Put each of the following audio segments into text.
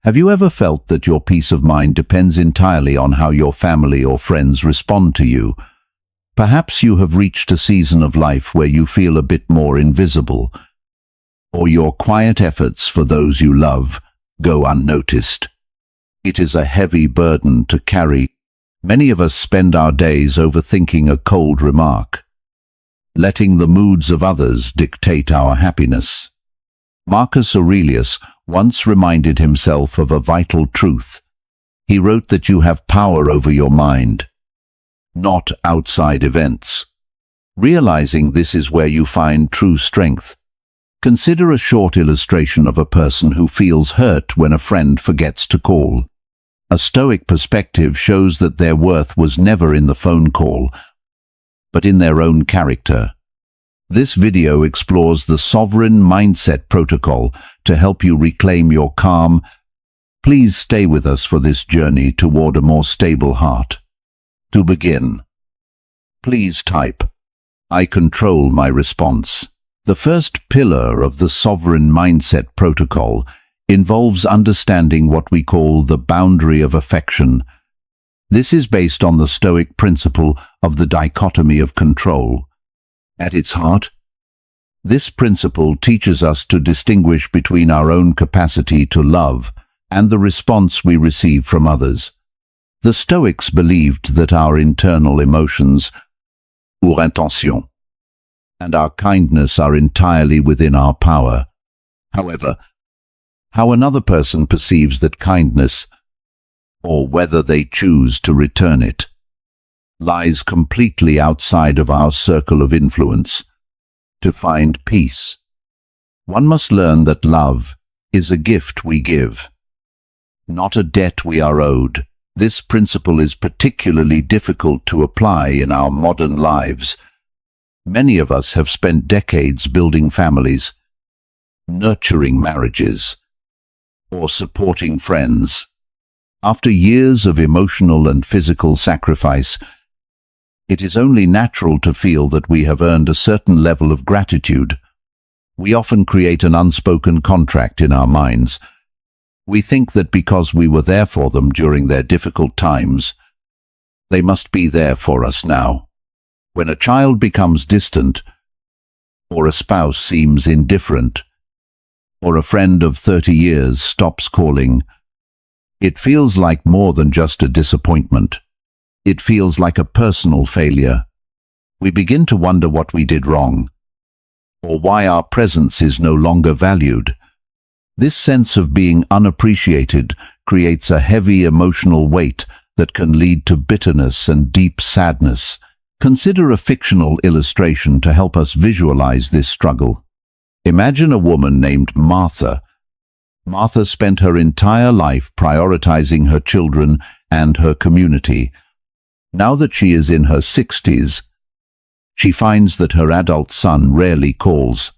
Have you ever felt that your peace of mind depends entirely on how your family or friends respond to you? Perhaps you have reached a season of life where you feel a bit more invisible, or your quiet efforts for those you love go unnoticed. It is a heavy burden to carry. Many of us spend our days overthinking a cold remark, letting the moods of others dictate our happiness. Marcus Aurelius once reminded himself of a vital truth. He wrote that you have power over your mind, not outside events. Realizing this is where you find true strength. Consider a short illustration of a person who feels hurt when a friend forgets to call. A Stoic perspective shows that their worth was never in the phone call, but in their own character. This video explores the sovereign mindset protocol to help you reclaim your calm. Please stay with us for this journey toward a more stable heart. To begin, please type, "I control my response." The first pillar of the sovereign mindset protocol involves understanding what we call the boundary of affection. This is based on the Stoic principle of the dichotomy of control. At its heart, this principle teaches us to distinguish between our own capacity to love and the response we receive from others. The Stoics believed that our internal emotions, or intention, and our kindness are entirely within our power. However, how another person perceives that kindness, or whether they choose to return it, lies completely outside of our circle of influence. To find peace, one must learn that love is a gift we give, not a debt we are owed. This principle is particularly difficult to apply in our modern lives. Many of us have spent decades building families, nurturing marriages, or supporting friends. After years of emotional and physical sacrifice, it is only natural to feel that we have earned a certain level of gratitude. We often create an unspoken contract in our minds. We think that because we were there for them during their difficult times, they must be there for us now. When a child becomes distant, or a spouse seems indifferent, or a friend of 30 years stops calling, it feels like more than just a disappointment. It feels like a personal failure. We begin to wonder what we did wrong, or why our presence is no longer valued. This sense of being unappreciated creates a heavy emotional weight that can lead to bitterness and deep sadness. Consider a fictional illustration to help us visualize this struggle. Imagine a woman named Martha. Martha spent her entire life prioritizing her children and her community. Now that she is in her 60s, she finds that her adult son rarely calls.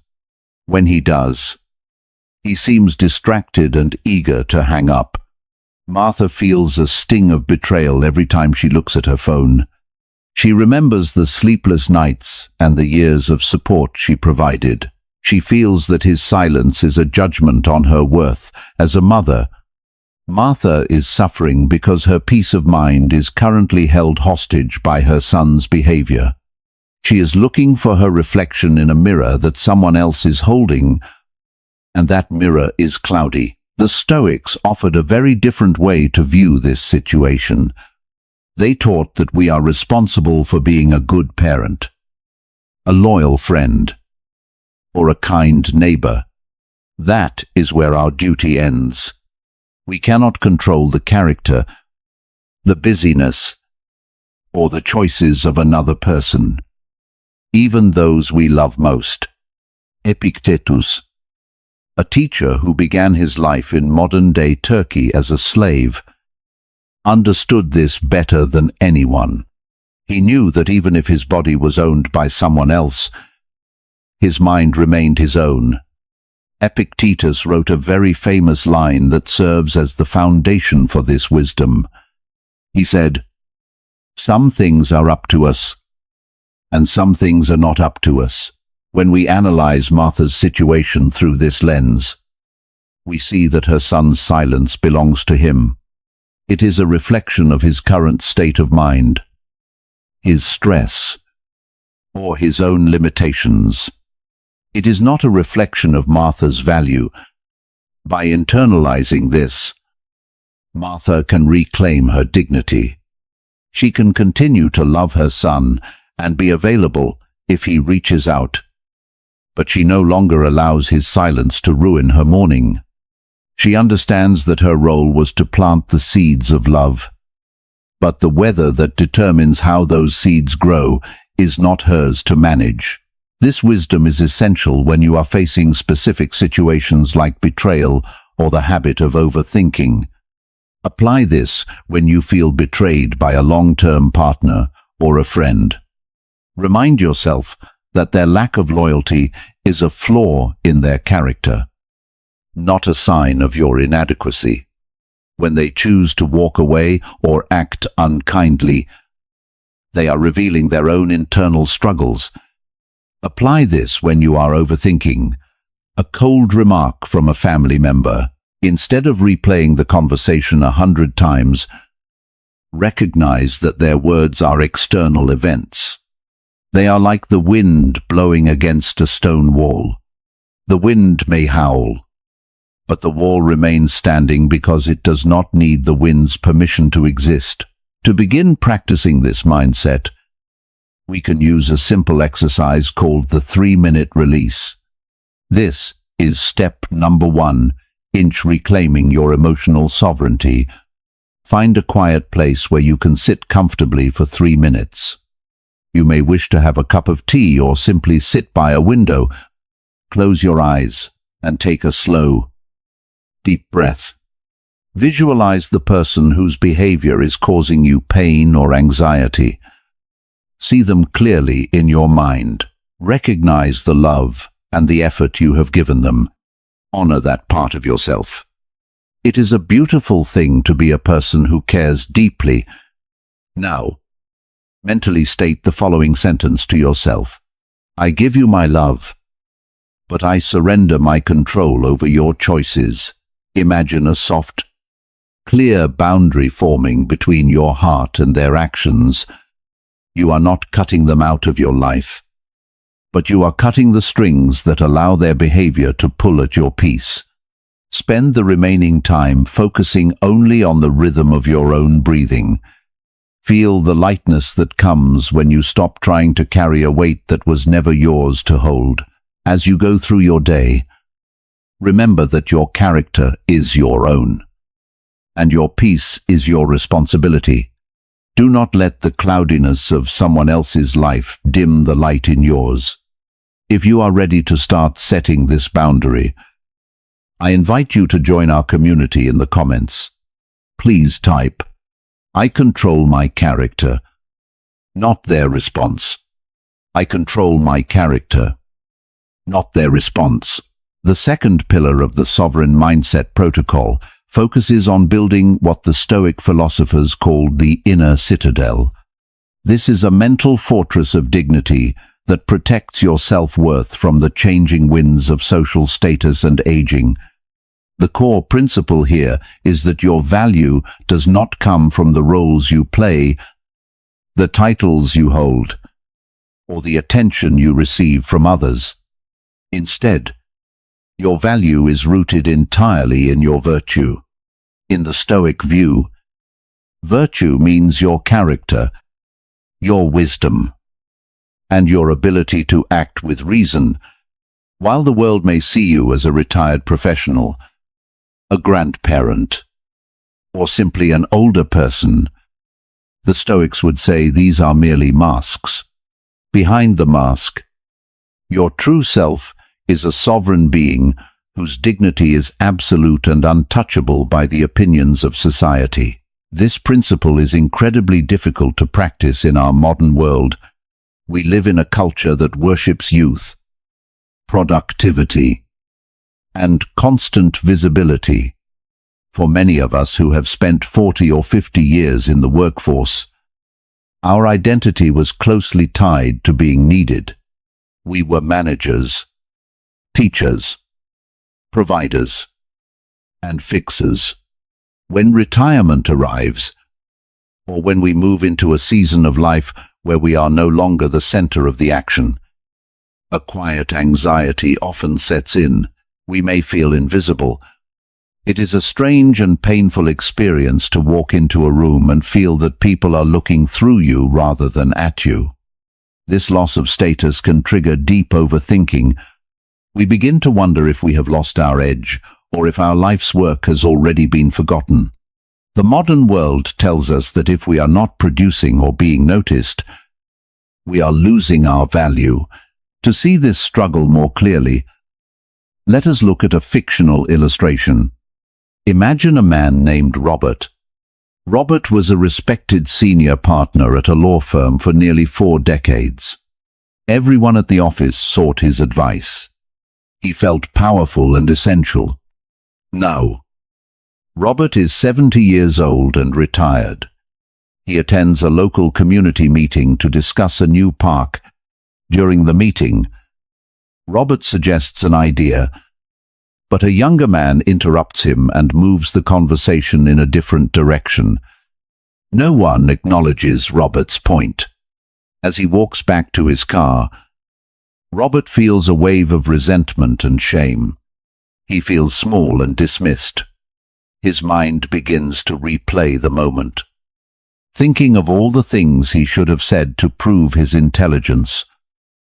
When he does, he seems distracted and eager to hang up. Martha feels a sting of betrayal every time she looks at her phone. She remembers the sleepless nights and the years of support she provided. She feels that his silence is a judgment on her worth as a mother. Martha is suffering because her peace of mind is currently held hostage by her son's behavior. She is looking for her reflection in a mirror that someone else is holding, and that mirror is cloudy. The Stoics offered a very different way to view this situation. They taught that we are responsible for being a good parent, a loyal friend, or a kind neighbor. That is where our duty ends. We cannot control the character, the busyness, or the choices of another person, even those we love most. Epictetus, a teacher who began his life in modern-day Turkey as a slave, understood this better than anyone. He knew that even if his body was owned by someone else, his mind remained his own. Epictetus wrote a very famous line that serves as the foundation for this wisdom. He said, "Some things are up to us, and some things are not up to us." When we analyze Martha's situation through this lens, We see that her son's silence belongs to him. It is a reflection of his current state of mind, his stress, or his own limitations. It is not a reflection of Martha's value. By internalizing this, Martha can reclaim her dignity. She can continue to love her son and be available if he reaches out. But she no longer allows his silence to ruin her morning. She understands that her role was to plant the seeds of love. But the weather that determines how those seeds grow is not hers to manage. This wisdom is essential when you are facing specific situations like betrayal or the habit of overthinking. Apply this when you feel betrayed by a long-term partner or a friend. Remind yourself that their lack of loyalty is a flaw in their character, not a sign of your inadequacy. When they choose to walk away or act unkindly, they are revealing their own internal struggles. Apply this when you are overthinking. A cold remark from a family member. Instead of replaying the conversation 100 times, recognize that their words are external events. They are like the wind blowing against a stone wall. The wind may howl, but the wall remains standing because it does not need the wind's permission to exist. To begin practicing this mindset, we can use a simple exercise called the 3-minute release. This is step number 1 in reclaiming your emotional sovereignty. Find a quiet place where you can sit comfortably for 3 minutes. You may wish to have a cup of tea or simply sit by a window. Close your eyes and take a slow, deep breath. Visualize the person whose behavior is causing you pain or anxiety. See them clearly in your mind. Recognize the love and the effort you have given them. Honor that part of yourself. It is a beautiful thing to be a person who cares deeply. Now, mentally state the following sentence to yourself. I give you my love, but I surrender my control over your choices. Imagine a soft, clear boundary forming between your heart and their actions. You are not cutting them out of your life, but you are cutting the strings that allow their behavior to pull at your peace. Spend the remaining time focusing only on the rhythm of your own breathing. Feel the lightness that comes when you stop trying to carry a weight that was never yours to hold. As you go through your day, remember that your character is your own, and your peace is your responsibility. Do not let the cloudiness of someone else's life dim the light in yours. If you are ready to start setting this boundary, I invite you to join our community in the comments. Please type, I control my character, not their response. I control my character, not their response. The second pillar of the Sovereign Mindset Protocol focuses on building what the Stoic philosophers called the inner citadel. This is a mental fortress of dignity that protects your self-worth from the changing winds of social status and aging. The core principle here is that your value does not come from the roles you play, the titles you hold, or the attention you receive from others. Instead, your value is rooted entirely in your virtue. In the Stoic view, virtue means your character, your wisdom, and your ability to act with reason. While the world may see you as a retired professional, a grandparent, or simply an older person, the Stoics would say these are merely masks. Behind the mask, your true self is a sovereign being whose dignity is absolute and untouchable by the opinions of society. This principle is incredibly difficult to practice in our modern world. We live in a culture that worships youth, productivity, and constant visibility. For many of us who have spent 40 or 50 years in the workforce, our identity was closely tied to being needed. We were managers, teachers, providers, and fixes. When retirement arrives, or when we move into a season of life where we are no longer the center of the action, a quiet anxiety often sets in. We may feel invisible. It is a strange and painful experience to walk into a room and feel that people are looking through you rather than at you. This loss of status can trigger deep overthinking. We begin to wonder if we have lost our edge, or if our life's work has already been forgotten. The modern world tells us that if we are not producing or being noticed, we are losing our value. To see this struggle more clearly, let us look at a fictional illustration. Imagine a man named Robert. Robert was a respected senior partner at a law firm for nearly 4 decades. Everyone at the office sought his advice. He felt powerful and essential. Now, Robert is 70 years old and retired. He attends a local community meeting to discuss a new park. During the meeting, Robert suggests an idea, but a younger man interrupts him and moves the conversation in a different direction. No one acknowledges Robert's point. As he walks back to his car, Robert feels a wave of resentment and shame. He feels small and dismissed. His mind begins to replay the moment, thinking of all the things he should have said to prove his intelligence.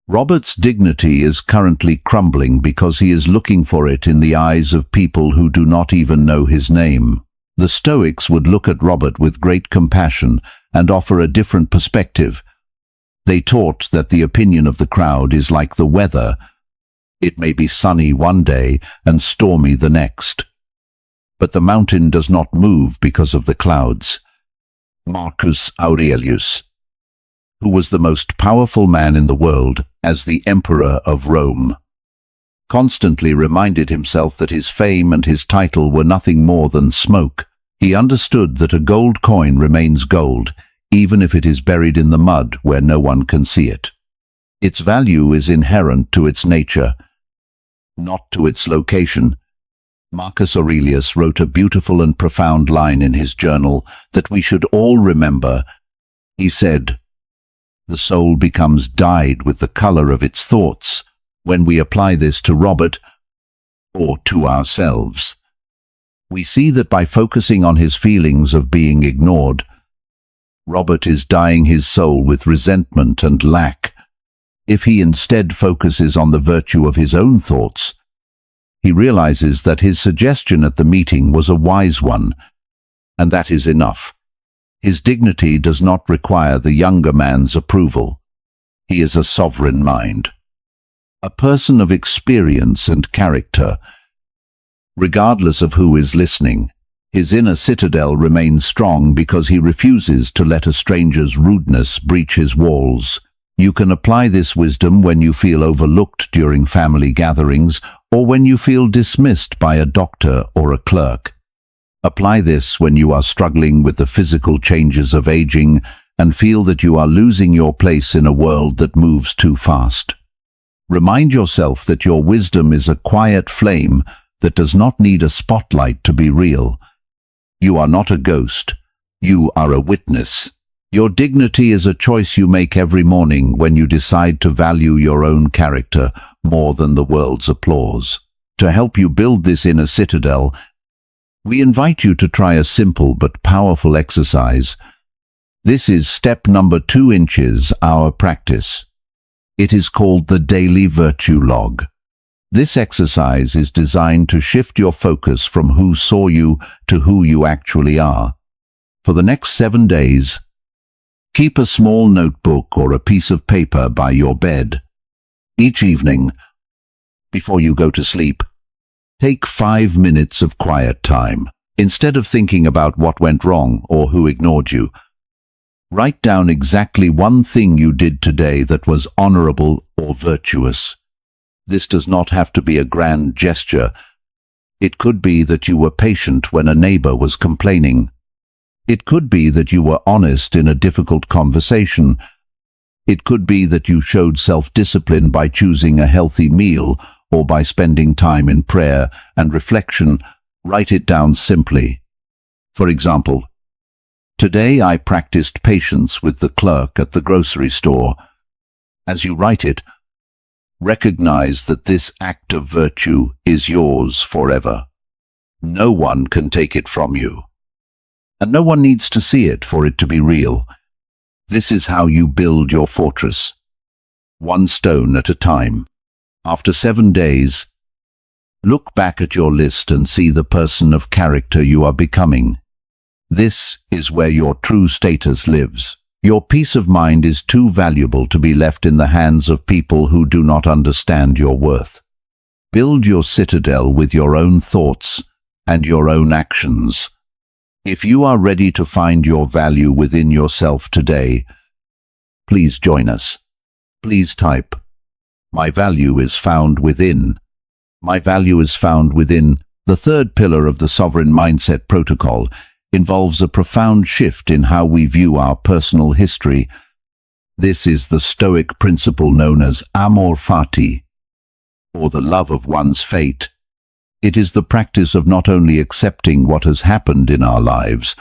Robert's dignity is currently crumbling because he is looking for it in the eyes of people who do not even know his name. The Stoics would look at Robert with great compassion and offer a different perspective. They taught that the opinion of the crowd is like the weather. It may be sunny one day and stormy the next. But the mountain does not move because of the clouds. Marcus Aurelius, who was the most powerful man in the world as the Emperor of Rome, constantly reminded himself that his fame and his title were nothing more than smoke. He understood that a gold coin remains gold, even if it is buried in the mud where no one can see it. Its value is inherent to its nature, not to its location. Marcus Aurelius wrote a beautiful and profound line in his journal that we should all remember. He said, "The soul becomes dyed with the color of its thoughts." When we apply this to Robert, or to ourselves, we see that by focusing on his feelings of being ignored, Robert is dyeing his soul with resentment and lack. If he instead focuses on the virtue of his own thoughts, he realizes that his suggestion at the meeting was a wise one, and that is enough. His dignity does not require the younger man's approval. He is a sovereign mind, a person of experience and character. Regardless of who is listening, his inner citadel remains strong because he refuses to let a stranger's rudeness breach his walls. You can apply this wisdom when you feel overlooked during family gatherings or when you feel dismissed by a doctor or a clerk. Apply this when you are struggling with the physical changes of aging and feel that you are losing your place in a world that moves too fast. Remind yourself that your wisdom is a quiet flame that does not need a spotlight to be real. You are not a ghost. You are a witness. Your dignity is a choice you make every morning when you decide to value your own character more than the world's applause. To help you build this inner citadel, we invite you to try a simple but powerful exercise. This is step number 2 inches, our practice. It is called the Daily Virtue Log. This exercise is designed to shift your focus from who saw you to who you actually are. For the next 7 days, keep a small notebook or a piece of paper by your bed. Each evening, before you go to sleep, take 5 minutes of quiet time. Instead of thinking about what went wrong or who ignored you, write down exactly one thing you did today that was honorable or virtuous. This does not have to be a grand gesture. It could be that you were patient when a neighbor was complaining. It could be that you were honest in a difficult conversation. It could be that you showed self-discipline by choosing a healthy meal or by spending time in prayer and reflection. Write it down simply. For example, today I practiced patience with the clerk at the grocery store. As you write it, recognize that this act of virtue is yours forever. No one can take it from you. And no one needs to see it for it to be real. This is how you build your fortress. One stone at a time. After 7 days, look back at your list and see the person of character you are becoming. This is where your true status lives. Your peace of mind is too valuable to be left in the hands of people who do not understand your worth. Build your citadel with your own thoughts and your own actions. If you are ready to find your value within yourself today, please join us. Please type, "My value is found within." My value is found within. The third pillar of the Sovereign Mindset Protocol involves a profound shift in how we view our personal history. This is the Stoic principle known as amor fati, or the love of one's fate. It is the practice of not only accepting what has happened in our lives,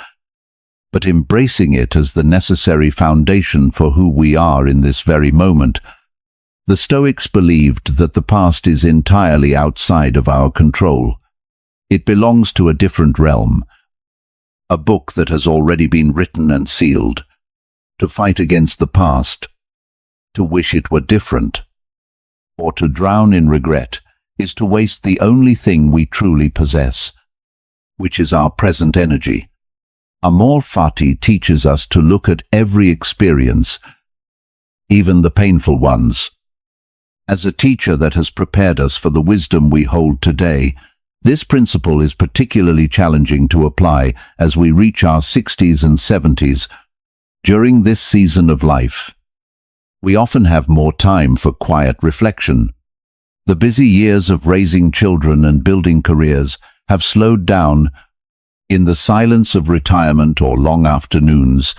but embracing it as the necessary foundation for who we are in this very moment. The Stoics believed that the past is entirely outside of our control. It belongs to a different realm, a book that has already been written and sealed. To fight against the past, to wish it were different, or to drown in regret, is to waste the only thing we truly possess, which is our present energy. Amor fati teaches us to look at every experience, even the painful ones, as a teacher that has prepared us for the wisdom we hold today. This principle is particularly challenging to apply as we reach our 60s and 70s. During this season of life, we often have more time for quiet reflection. The busy years of raising children and building careers have slowed down. In the silence of retirement or long afternoons,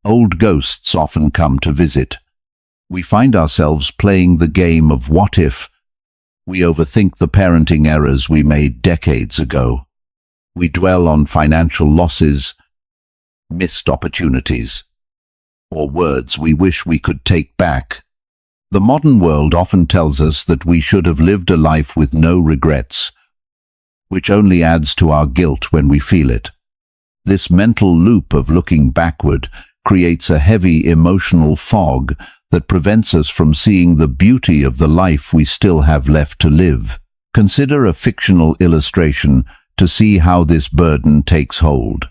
old ghosts often come to visit. We find ourselves playing the game of what if. We overthink the parenting errors we made decades ago. We dwell on financial losses, missed opportunities, or words we wish we could take back. The modern world often tells us that we should have lived a life with no regrets, which only adds to our guilt when we feel it. This mental loop of looking backward creates a heavy emotional fog that prevents us from seeing the beauty of the life we still have left to live. Consider a fictional illustration to see how this burden takes hold.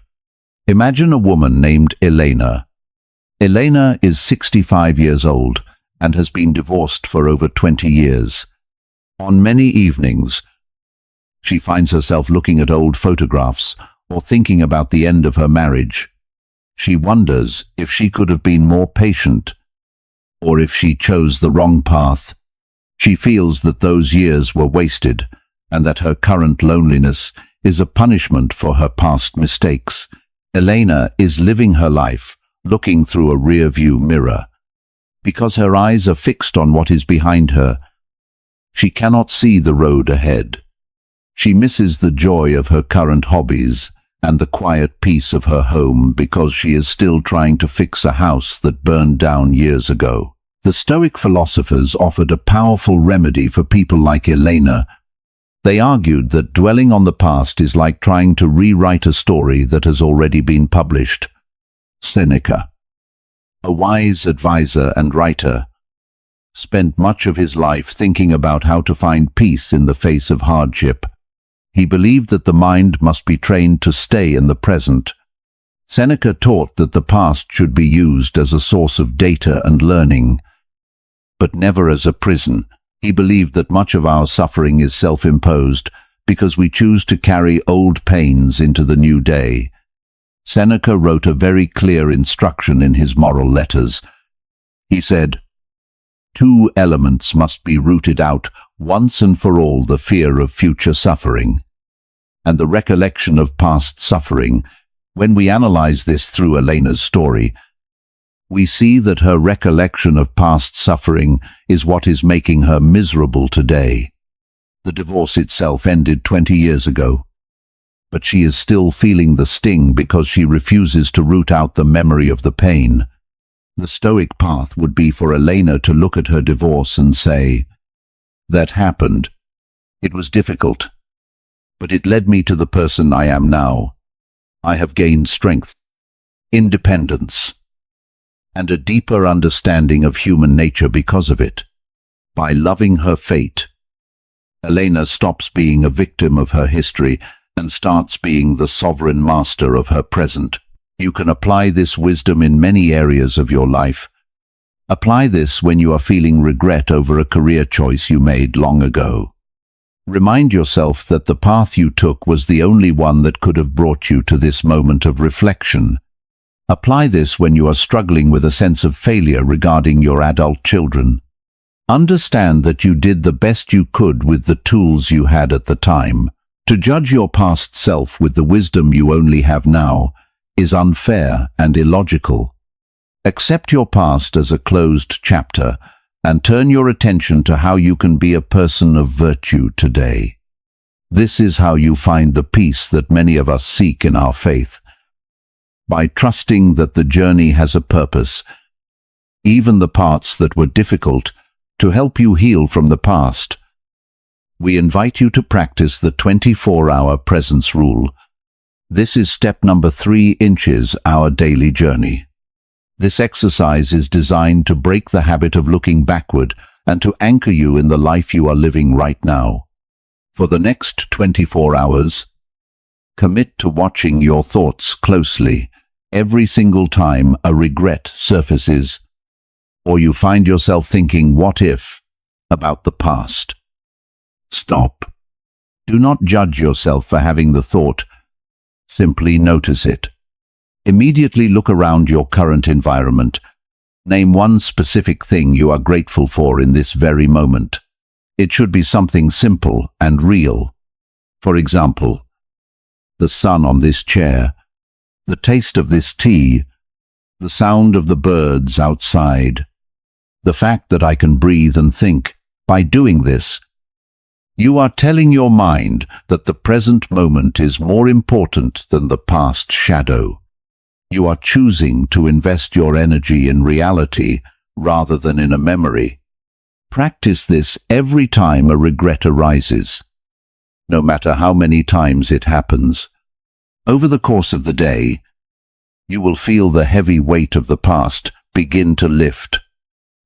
Imagine a woman named Elena. Elena is 65 years old and has been divorced for over 20 years. On many evenings, she finds herself looking at old photographs or thinking about the end of her marriage. She wonders if she could have been more patient, or if she chose the wrong path. She feels that those years were wasted, and that her current loneliness is a punishment for her past mistakes. Elena is living her life, looking through a rear-view mirror. Because her eyes are fixed on what is behind her, she cannot see the road ahead. She misses the joy of her current hobbies and the quiet peace of her home because she is still trying to fix a house that burned down years ago. The Stoic philosophers offered a powerful remedy for people like Elena. They argued that dwelling on the past is like trying to rewrite a story that has already been published. Seneca, a wise advisor and writer, spent much of his life thinking about how to find peace in the face of hardship. He believed that the mind must be trained to stay in the present. Seneca taught that the past should be used as a source of data and learning, but never as a prison. He believed that much of our suffering is self-imposed because we choose to carry old pains into the new day. Seneca wrote a very clear instruction in his moral letters. He said, "Two elements must be rooted out once and for all: the fear of future suffering and the recollection of past suffering." When we analyze this through Elena's story, we see that her recollection of past suffering is what is making her miserable today. The divorce itself ended 20 years ago. but she is still feeling the sting because she refuses to root out the memory of the pain. The Stoic path would be for Elena to look at her divorce and say, "That happened. It was difficult, but it led me to the person I am now. I have gained strength, independence, and a deeper understanding of human nature because of it. By loving her fate, Elena stops being a victim of her history and starts being the sovereign master of her present." You can apply this wisdom in many areas of your life. Apply this when you are feeling regret over a career choice you made long ago. Remind yourself that the path you took was the only one that could have brought you to this moment of reflection. Apply this when you are struggling with a sense of failure regarding your adult children. Understand that you did the best you could with the tools you had at the time. To judge your past self with the wisdom you only have now is unfair and illogical. Accept your past as a closed chapter and turn your attention to how you can be a person of virtue today. This is how you find the peace that many of us seek in our faith. By trusting that the journey has a purpose, even the parts that were difficult, to help you heal from the past. We invite you to practice the 24-hour presence rule. This is step number 3 inches our daily journey. This exercise is designed to break the habit of looking backward and to anchor you in the life you are living right now. For the next 24 hours, commit to watching your thoughts closely every single time a regret surfaces or you find yourself thinking "what if" about the past. Stop. Do not judge yourself for having the thought. Simply notice it. Immediately look around your current environment. Name one specific thing you are grateful for in this very moment. It should be something simple and real. For example, the sun on this chair, the taste of this tea, the sound of the birds outside, the fact that I can breathe and think. By doing this, you are telling your mind that the present moment is more important than the past shadow. You are choosing to invest your energy in reality rather than in a memory. Practice this every time a regret arises, no matter how many times it happens. Over the course of the day, you will feel the heavy weight of the past begin to lift.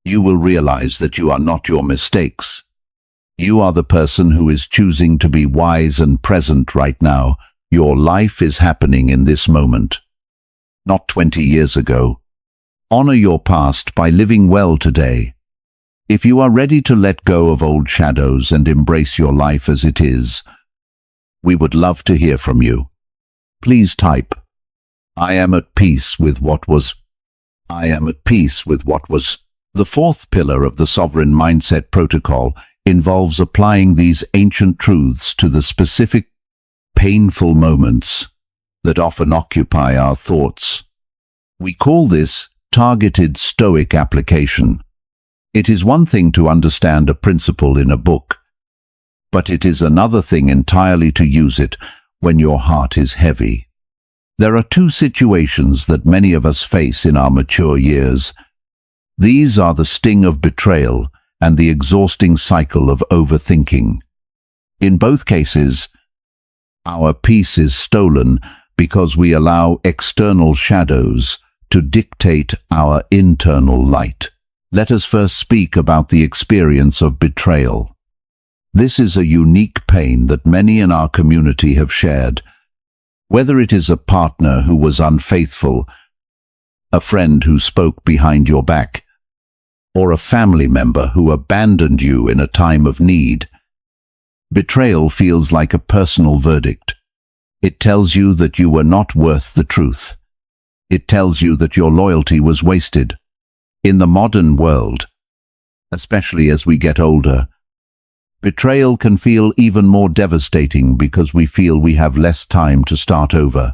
You will realize that you are not your mistakes. You are the person who is choosing to be wise and present right now. Your life is happening in this moment, not 20 years ago. Honor your past by living well today. If you are ready to let go of old shadows and embrace your life as it is, we would love to hear from you. Please type, "I am at peace with what was." I am at peace with what was. The fourth pillar of the Sovereign Mindset Protocol involves applying these ancient truths to the specific, painful moments that often occupy our thoughts. We call this targeted Stoic application. It is one thing to understand a principle in a book, but it is another thing entirely to use it when your heart is heavy. There are two situations that many of us face in our mature years. These are the sting of betrayal and the exhausting cycle of overthinking. In both cases, our peace is stolen because we allow external shadows to dictate our internal light. Let us first speak about the experience of betrayal. This is a unique pain that many in our community have shared. Whether it is a partner who was unfaithful, a friend who spoke behind your back, or a family member who abandoned you in a time of need, betrayal feels like a personal verdict. It tells you that you were not worth the truth. It tells you that your loyalty was wasted. In the modern world, especially as we get older, betrayal can feel even more devastating because we feel we have less time to start over.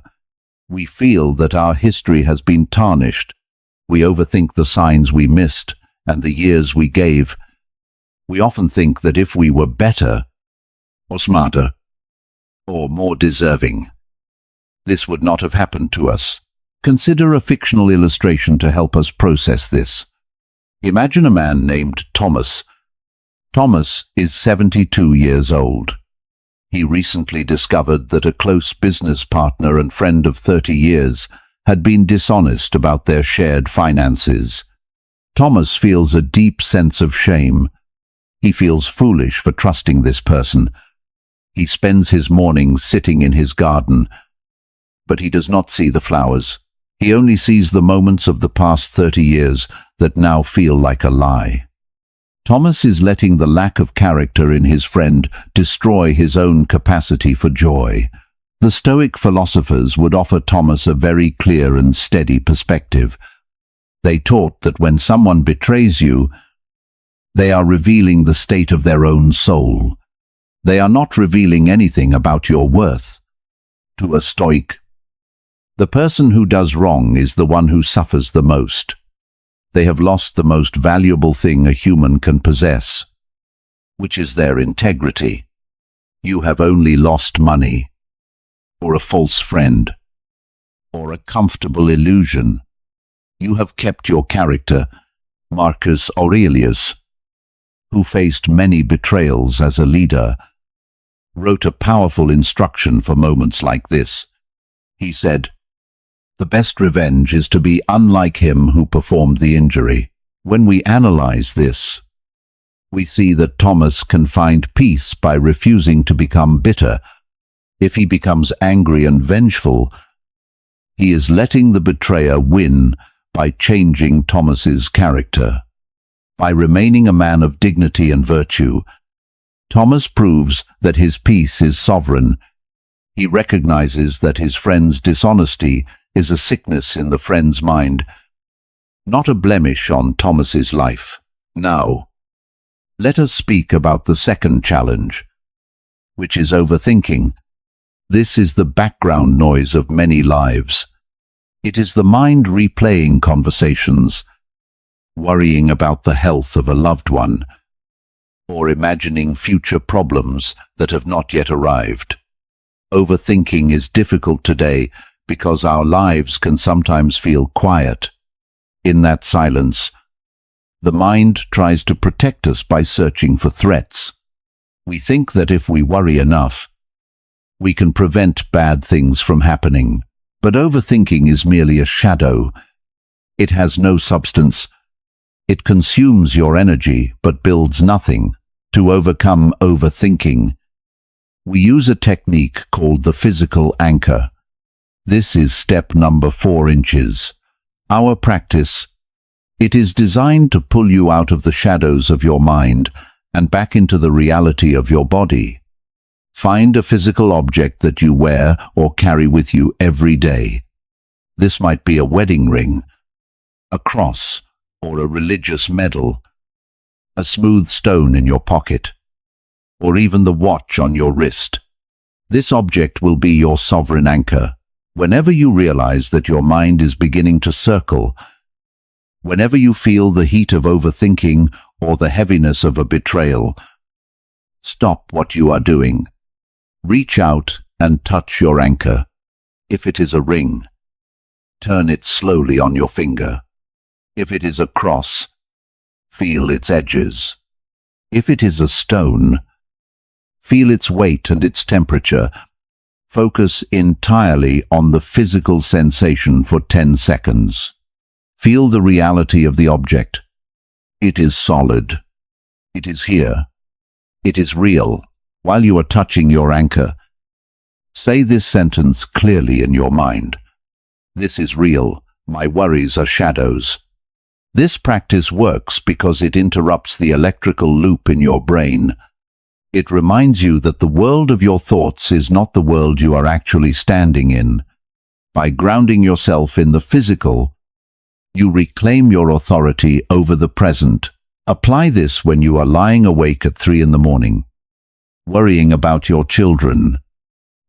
We feel that our history has been tarnished. We overthink the signs we missed and the years we gave. We often think that if we were better, or smarter, or more deserving, This would not have happened to us. Consider a fictional illustration to help us process this. Imagine a man named Thomas. Thomas is 72 years old. He recently discovered that a close business partner and friend of 30 years had been dishonest about their shared finances. Thomas feels a deep sense of shame. He feels foolish for trusting this person. He spends his mornings sitting in his garden, but he does not see the flowers. He only sees the moments of the past 30 years that now feel like a lie. Thomas is letting the lack of character in his friend destroy his own capacity for joy. The Stoic philosophers would offer Thomas a very clear and steady perspective. They taught that when someone betrays you, they are revealing the state of their own soul. They are not revealing anything about your worth. To a Stoic, the person who does wrong is the one who suffers the most. They have lost the most valuable thing a human can possess, which is their integrity. You have only lost money, or a false friend, or a comfortable illusion. You have kept your character. Marcus Aurelius, who faced many betrayals as a leader, wrote a powerful instruction for moments like this. He said, "The best revenge is to be unlike him who performed the injury." When we analyze this, we see that Thomas can find peace by refusing to become bitter. If he becomes angry and vengeful, he is letting the betrayer win by changing Thomas's character. By remaining a man of dignity and virtue, Thomas proves that his peace is sovereign. He recognizes that his friend's dishonesty is a sickness in the friend's mind, not a blemish on Thomas's life. Now, let us speak about the second challenge, which is overthinking. This is the background noise of many lives. It is the mind replaying conversations, worrying about the health of a loved one, or imagining future problems that have not yet arrived. Overthinking is difficult today because our lives can sometimes feel quiet. In that silence, the mind tries to protect us by searching for threats. We think that if we worry enough, we can prevent bad things from happening. But overthinking is merely a shadow. It has no substance. It consumes your energy but builds nothing. To overcome overthinking, we use a technique called the physical anchor. This is step number 4 inches. Our practice. It is designed to pull you out of the shadows of your mind and back into the reality of your body. Find a physical object that you wear or carry with you every day. This might be a wedding ring, a cross, or a religious medal, a smooth stone in your pocket, or even the watch on your wrist. This object will be your sovereign anchor. Whenever you realize that your mind is beginning to circle, whenever you feel the heat of overthinking or the heaviness of a betrayal, stop what you are doing. Reach out and touch your anchor. If it is a ring, turn it slowly on your finger. If it is a cross, feel its edges. If it is a stone, feel its weight and its temperature. Focus entirely on the physical sensation for 10 seconds. Feel the reality of the object. It is solid. It is here. It is real. While you are touching your anchor, say this sentence clearly in your mind. This is real. My worries are shadows. This practice works because it interrupts the electrical loop in your brain. It reminds you that the world of your thoughts is not the world you are actually standing in. By grounding yourself in the physical, you reclaim your authority over the present. Apply this when you are lying awake at 3 in the morning, worrying about your children.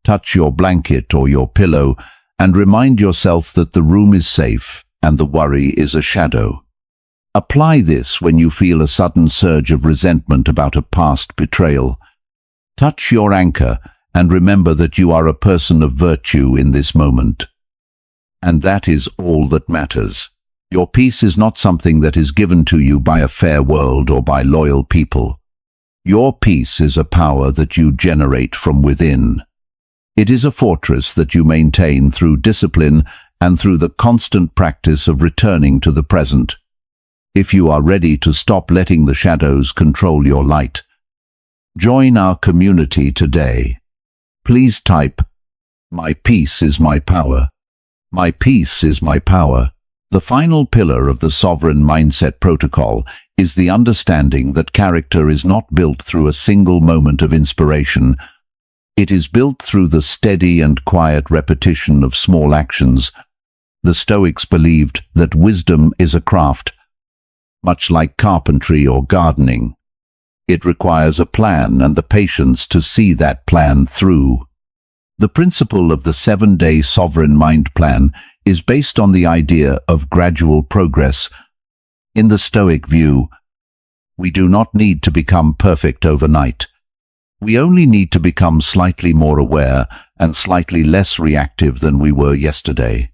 Touch your blanket or your pillow and remind yourself that the room is safe and the worry is a shadow. Apply this when you feel a sudden surge of resentment about a past betrayal. Touch your anchor and remember that you are a person of virtue in this moment. And that is all that matters. Your peace is not something that is given to you by a fair world or by loyal people. Your peace is a power that you generate from within. It is a fortress that you maintain through discipline and through the constant practice of returning to the present. If you are ready to stop letting the shadows control your light, join our community today. Please type, "My peace is my power. My peace is my power." The final pillar of the Sovereign Mindset Protocol is the understanding that character is not built through a single moment of inspiration. It is built through the steady and quiet repetition of small actions. The Stoics believed that wisdom is a craft, much like carpentry or gardening. It requires a plan and the patience to see that plan through. The principle of the 7-day Sovereign Mind Plan is based on the idea of gradual progress. In the Stoic view, we do not need to become perfect overnight. We only need to become slightly more aware and slightly less reactive than we were yesterday.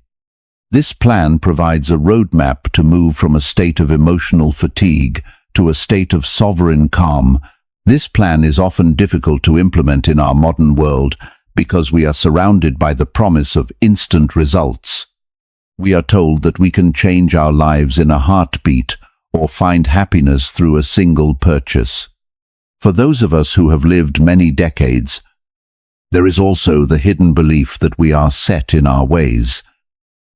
This plan provides a roadmap to move from a state of emotional fatigue to a state of sovereign calm. This plan is often difficult to implement in our modern world because we are surrounded by the promise of instant results. We are told that we can change our lives in a heartbeat or find happiness through a single purchase. For those of us who have lived many decades, there is also the hidden belief that we are set in our ways.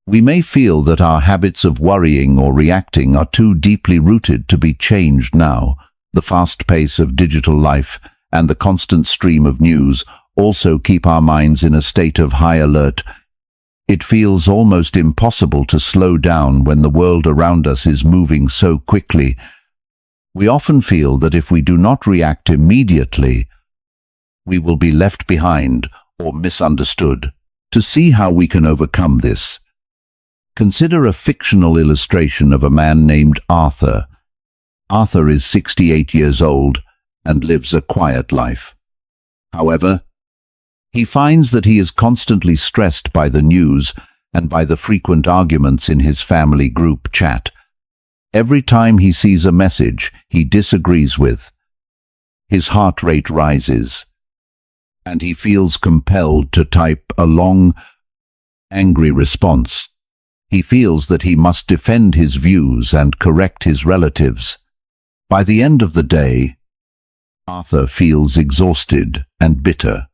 We may feel that our habits of worrying or reacting are too deeply rooted to be changed now. The fast pace of digital life and the constant stream of news also keep our minds in a state of high alert. It feels almost impossible to slow down when the world around us is moving so quickly. We often feel that if we do not react immediately, we will be left behind or misunderstood. To see how we can overcome this, consider a fictional illustration of a man named Arthur. Arthur is 68 years old and lives a quiet life. However, he finds that he is constantly stressed by the news and by the frequent arguments in his family group chat. Every time he sees a message he disagrees with, his heart rate rises, and he feels compelled to type a long, angry response. He feels that he must defend his views and correct his relatives. By the end of the day, Arthur feels exhausted and bitter.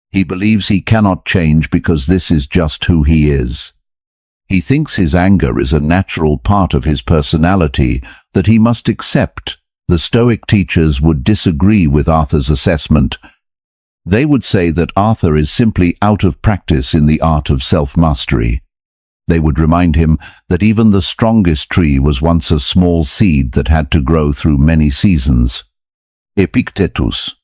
He believes he cannot change because this is just who he is. He thinks his anger is a natural part of his personality that he must accept. The Stoic teachers would disagree with Arthur's assessment. They would say that Arthur is simply out of practice in the art of self-mastery. They would remind him that even the strongest tree was once a small seed that had to grow through many seasons. Epictetus,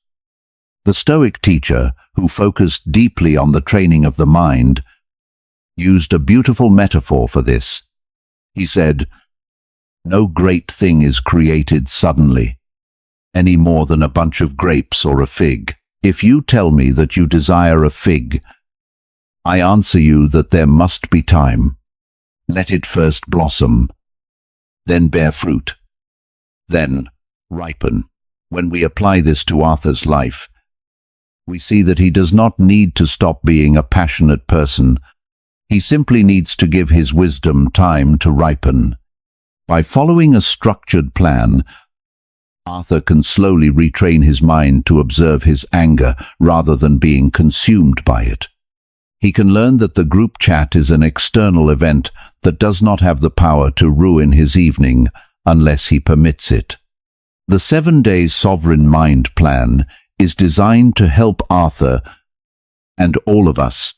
the Stoic teacher who focused deeply on the training of the mind, used a beautiful metaphor for this. He said, "No great thing is created suddenly, any more than a bunch of grapes or a fig. If you tell me that you desire a fig, I answer you that there must be time. Let it first blossom, then bear fruit, then ripen." When we apply this to Arthur's life, we see that he does not need to stop being a passionate person. He simply needs to give his wisdom time to ripen. By following a structured plan, Arthur can slowly retrain his mind to observe his anger rather than being consumed by it. He can learn that the group chat is an external event that does not have the power to ruin his evening unless he permits it. The 7-day Sovereign Mind Plan is designed to help Arthur and all of us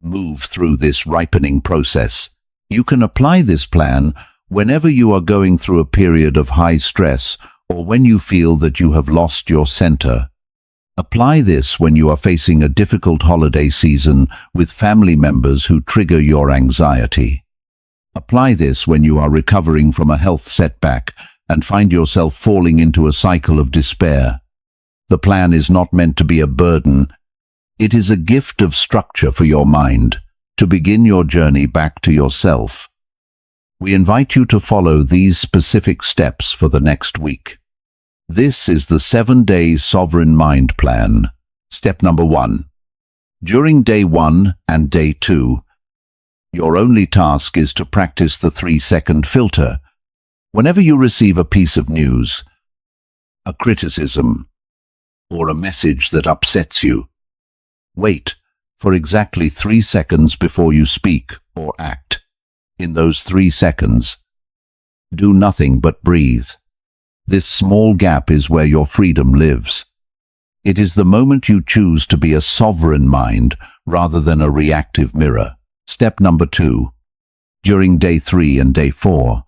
move through this ripening process. You can apply this plan whenever you are going through a period of high stress or when you feel that you have lost your center. Apply this when you are facing a difficult holiday season with family members who trigger your anxiety. Apply this when you are recovering from a health setback and find yourself falling into a cycle of despair. The plan is not meant to be a burden. It is a gift of structure for your mind to begin your journey back to yourself. We invite you to follow these specific steps for the next week. This is the 7-day Sovereign Mind Plan. Step number 1. During day 1 and day 2, your only task is to practice the 3-second filter. Whenever you receive a piece of news, a criticism, or a message that upsets you, wait for exactly 3 seconds before you speak or act. In those 3 seconds, do nothing but breathe. This small gap is where your freedom lives. It is the moment you choose to be a sovereign mind rather than a reactive mirror. Step number 2. During day 3 and day 4,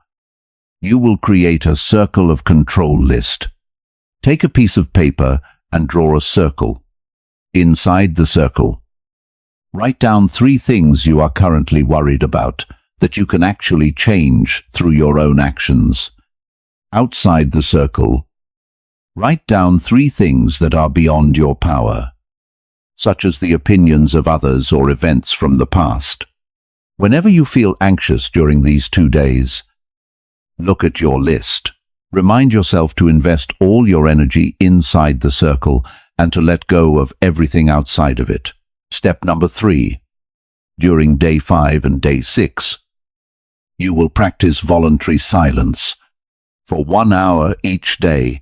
you will create a circle of control list. Take a piece of paper and draw a circle. Inside the circle, write down 3 things you are currently worried about that you can actually change through your own actions. Outside the circle, write down 3 things that are beyond your power, such as the opinions of others or events from the past. Whenever you feel anxious during these 2 days, look at your list. Remind yourself to invest all your energy inside the circle and to let go of everything outside of it. Step number 3. During day 5 and day 6, you will practice voluntary silence. For 1 hour each day,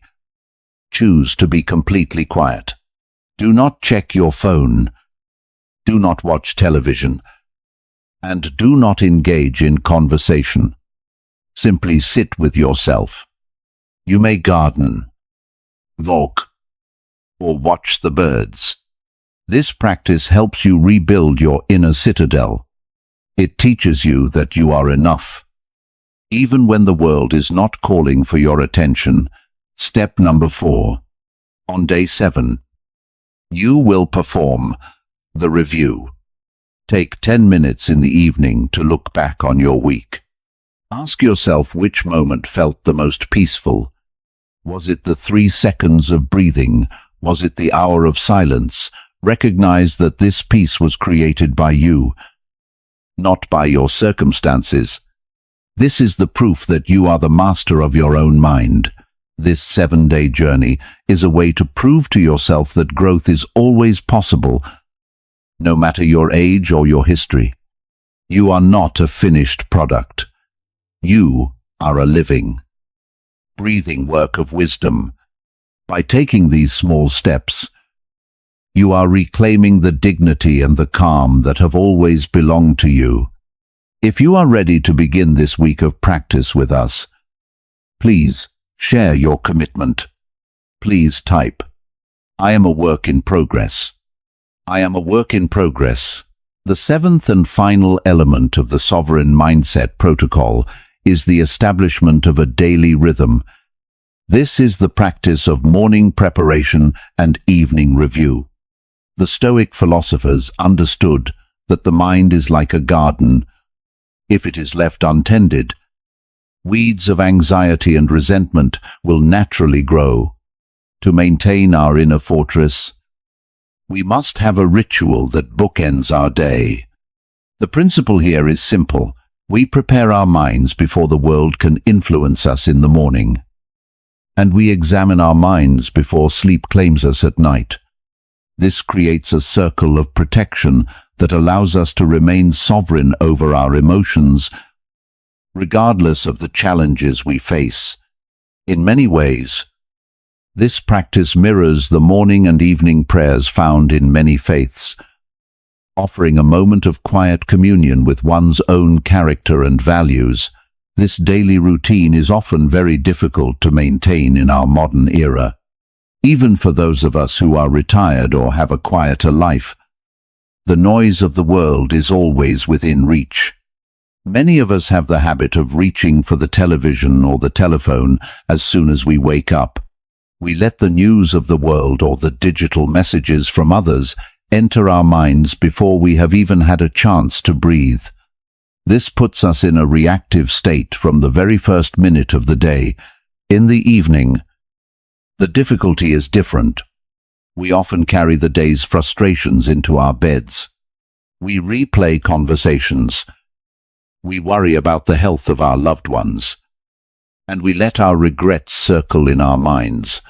choose to be completely quiet. Do not check your phone. Do not watch television. And do not engage in conversation. Simply sit with yourself. You may garden, walk, or watch the birds. This practice helps you rebuild your inner citadel. It teaches you that you are enough, even when the world is not calling for your attention. Step number 4. On day 7, you will perform the review. Take 10 minutes in the evening to look back on your week. Ask yourself which moment felt the most peaceful. Was it the 3 seconds of breathing? Was it the hour of silence? Recognize that this peace was created by you, not by your circumstances. This is the proof that you are the master of your own mind. This 7-day journey is a way to prove to yourself that growth is always possible, no matter your age or your history. You are not a finished product. You are a living, breathing work of wisdom. By taking these small steps, you are reclaiming the dignity and the calm that have always belonged to you. If you are ready to begin this week of practice with us, please share your commitment. Please type, "I am a work in progress." I am a work in progress. The 7th and final element of the Sovereign Mindset Protocol is the establishment of a daily rhythm. This is the practice of morning preparation and evening review. The Stoic philosophers understood that the mind is like a garden. If it is left untended, weeds of anxiety and resentment will naturally grow. To maintain our inner fortress, we must have a ritual that bookends our day. The principle here is simple. We prepare our minds before the world can influence us in the morning, and we examine our minds before sleep claims us at night. This creates a circle of protection that allows us to remain sovereign over our emotions, regardless of the challenges we face. In many ways, this practice mirrors the morning and evening prayers found in many faiths, offering a moment of quiet communion with one's own character and values. This daily routine is often very difficult to maintain in our modern era. Even for those of us who are retired or have a quieter life, the noise of the world is always within reach. Many of us have the habit of reaching for the television or the telephone as soon as we wake up. We let the news of the world or the digital messages from others enter our minds before we have even had a chance to breathe. This puts us in a reactive state from the very first minute of the day. In the evening, the difficulty is different. We often carry the day's frustrations into our beds. We replay conversations. We worry about the health of our loved ones. And we let our regrets circle in our minds.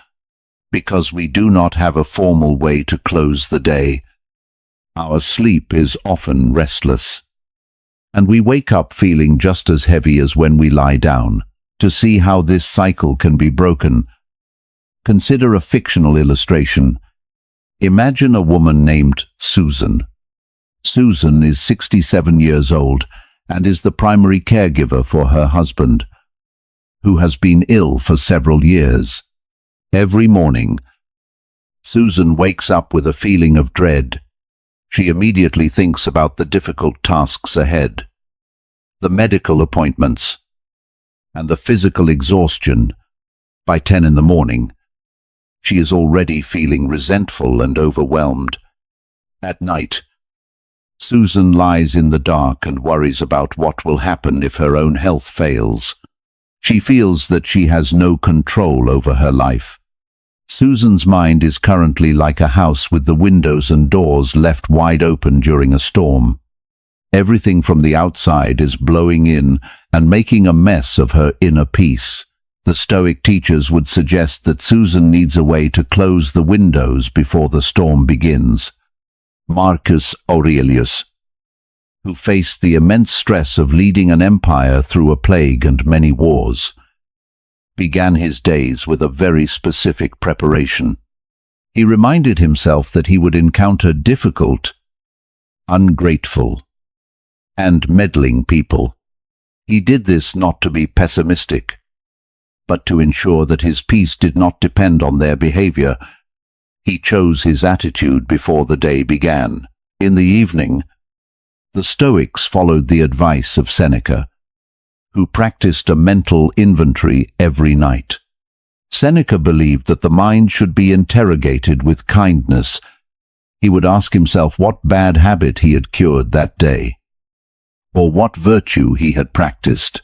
Because we do not have a formal way to close the day, our sleep is often restless. And we wake up feeling just as heavy as when we lie down. To see how this cycle can be broken, consider a fictional illustration. Imagine a woman named Susan. Susan is 67 years old and is the primary caregiver for her husband, who has been ill for several years. Every morning, Susan wakes up with a feeling of dread. She immediately thinks about the difficult tasks ahead, the medical appointments, and the physical exhaustion. By 10 in the morning, she is already feeling resentful and overwhelmed. At night, Susan lies in the dark and worries about what will happen if her own health fails. She feels that she has no control over her life. Susan's mind is currently like a house with the windows and doors left wide open during a storm. Everything from the outside is blowing in and making a mess of her inner peace. The Stoic teachers would suggest that Susan needs a way to close the windows before the storm begins. Marcus Aurelius, who faced the immense stress of leading an empire through a plague and many wars, began his days with a very specific preparation. He reminded himself that he would encounter difficult, ungrateful, and meddling people. He did this not to be pessimistic, but to ensure that his peace did not depend on their behavior. He chose his attitude before the day began. In the evening, the Stoics followed the advice of Seneca, who practiced a mental inventory every night. Seneca believed that the mind should be interrogated with kindness. He would ask himself what bad habit he had cured that day, or what virtue he had practiced.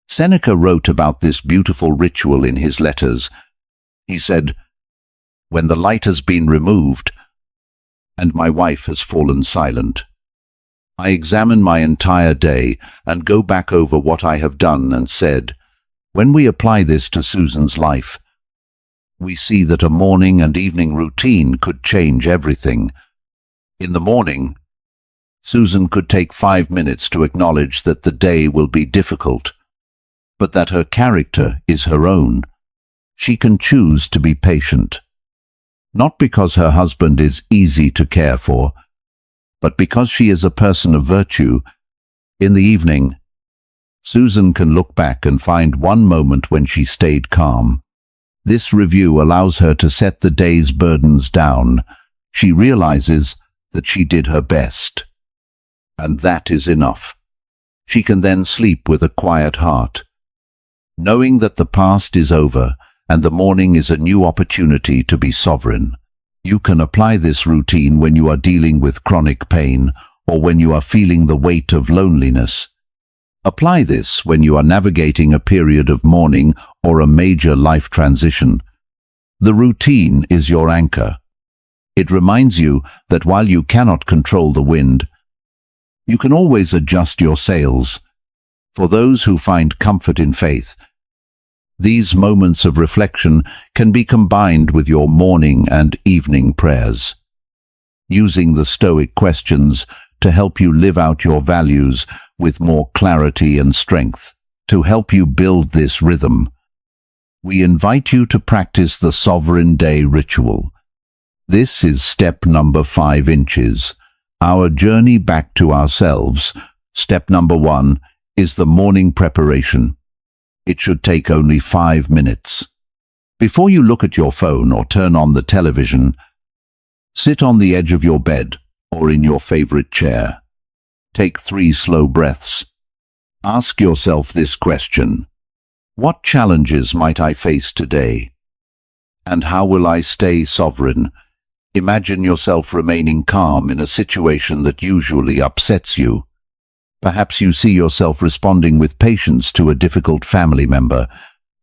Seneca wrote about this beautiful ritual in his letters. He said, "When the light has been removed, and my wife has fallen silent, I examine my entire day and go back over what I have done and said." When we apply this to Susan's life, we see that a morning and evening routine could change everything. In the morning, Susan could take 5 minutes to acknowledge that the day will be difficult, but that her character is her own. She can choose to be patient, not because her husband is easy to care for, but because she is a person of virtue. In the evening, Susan can look back and find one moment when she stayed calm. This review allows her to set the day's burdens down. She realizes that she did her best, and that is enough. She can then sleep with a quiet heart, knowing that the past is over and the morning is a new opportunity to be sovereign. You can apply this routine when you are dealing with chronic pain or when you are feeling the weight of loneliness. Apply this when you are navigating a period of mourning or a major life transition. The routine is your anchor. It reminds you that while you cannot control the wind, you can always adjust your sails. For those who find comfort in faith, these moments of reflection can be combined with your morning and evening prayers, using the Stoic questions to help you live out your values with more clarity and strength. To help you build this rhythm, we invite you to practice the Sovereign Day ritual. This is step number 5 inches, our journey back to ourselves. Step number 1 is the morning preparation. It should take only 5 minutes. Before you look at your phone or turn on the television, sit on the edge of your bed or in your favorite chair. Take 3 slow breaths. Ask yourself this question: what challenges might I face today? And how will I stay sovereign? Imagine yourself remaining calm in a situation that usually upsets you. Perhaps you see yourself responding with patience to a difficult family member.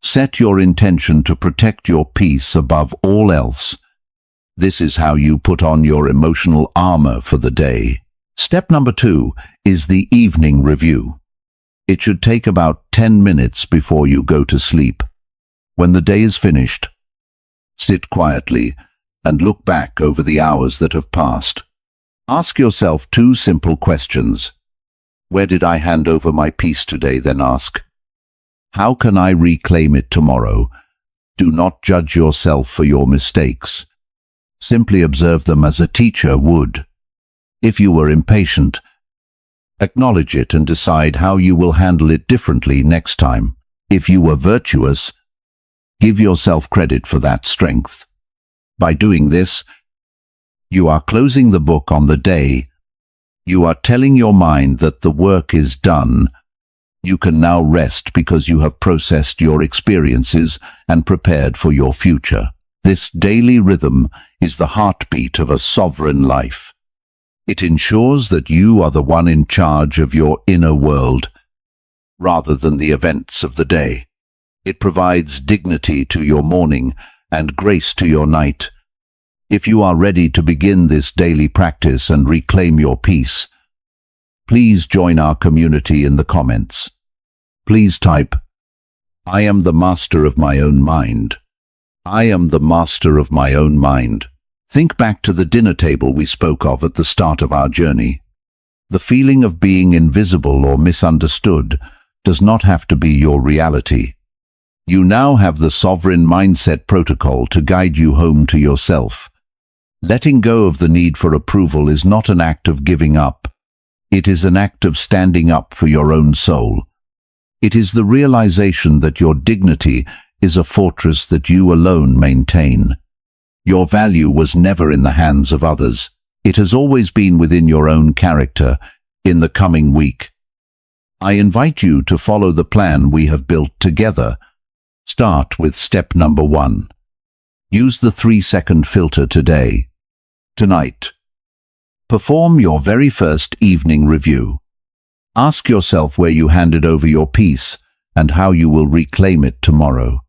Set your intention to protect your peace above all else. This is how you put on your emotional armor for the day. Step number 2 is the evening review. It should take about 10 minutes before you go to sleep. When the day is finished, sit quietly and look back over the hours that have passed. Ask yourself 2 simple questions. Where did I hand over my peace today? Then ask, how can I reclaim it tomorrow? Do not judge yourself for your mistakes. Simply observe them as a teacher would. If you were impatient, acknowledge it and decide how you will handle it differently next time. If you were virtuous, give yourself credit for that strength. By doing this, you are closing the book on the day. You are telling your mind that the work is done. You can now rest because you have processed your experiences and prepared for your future. This daily rhythm is the heartbeat of a sovereign life. It ensures that you are the one in charge of your inner world, rather than the events of the day. It provides dignity to your morning and grace to your night. If you are ready to begin this daily practice and reclaim your peace, please join our community in the comments. Please type, I am the master of my own mind. I am the master of my own mind. Think back to the dinner table we spoke of at the start of our journey. The feeling of being invisible or misunderstood does not have to be your reality. You now have the sovereign mindset protocol to guide you home to yourself. Letting go of the need for approval is not an act of giving up. It is an act of standing up for your own soul. It is the realization that your dignity is a fortress that you alone maintain. Your value was never in the hands of others. It has always been within your own character. In the coming week, I invite you to follow the plan we have built together. Start with step number 1. Use the 3-second filter today. Tonight, perform your very first evening review. Ask yourself where you handed over your peace and how you will reclaim it tomorrow.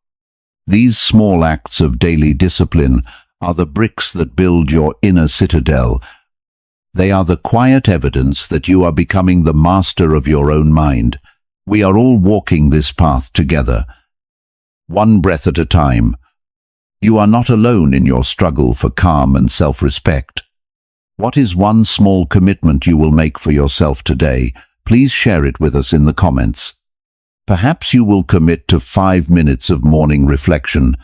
These small acts of daily discipline are the bricks that build your inner citadel. They are the quiet evidence that you are becoming the master of your own mind. We are all walking this path together, one breath at a time. You are not alone in your struggle for calm and self-respect. What is one small commitment you will make for yourself today? Please share it with us in the comments. Perhaps you will commit to 5 minutes of morning reflection,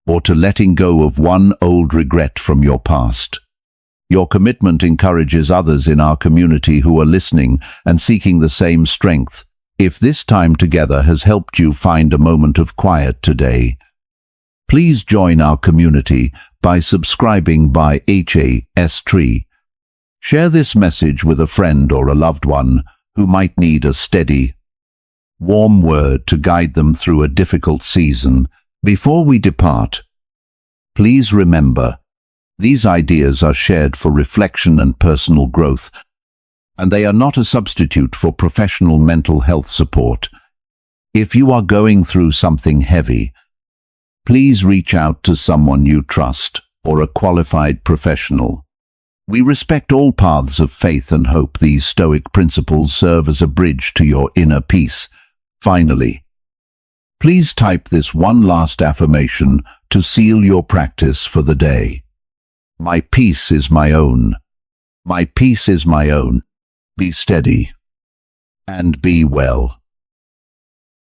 or to letting go of one old regret from your past. Your commitment encourages others in our community who are listening and seeking the same strength. If this time together has helped you find a moment of quiet today, please join our community by subscribing by HAS Tree. Share this message with a friend or a loved one who might need a steady, warm word to guide them through a difficult season. Before we depart, please remember, these ideas are shared for reflection and personal growth, and they are not a substitute for professional mental health support. If you are going through something heavy, please reach out to someone you trust or a qualified professional. We respect all paths of faith and hope. These Stoic principles serve as a bridge to your inner peace. Finally, please type this one last affirmation to seal your practice for the day. My peace is my own. My peace is my own. Be steady and be well.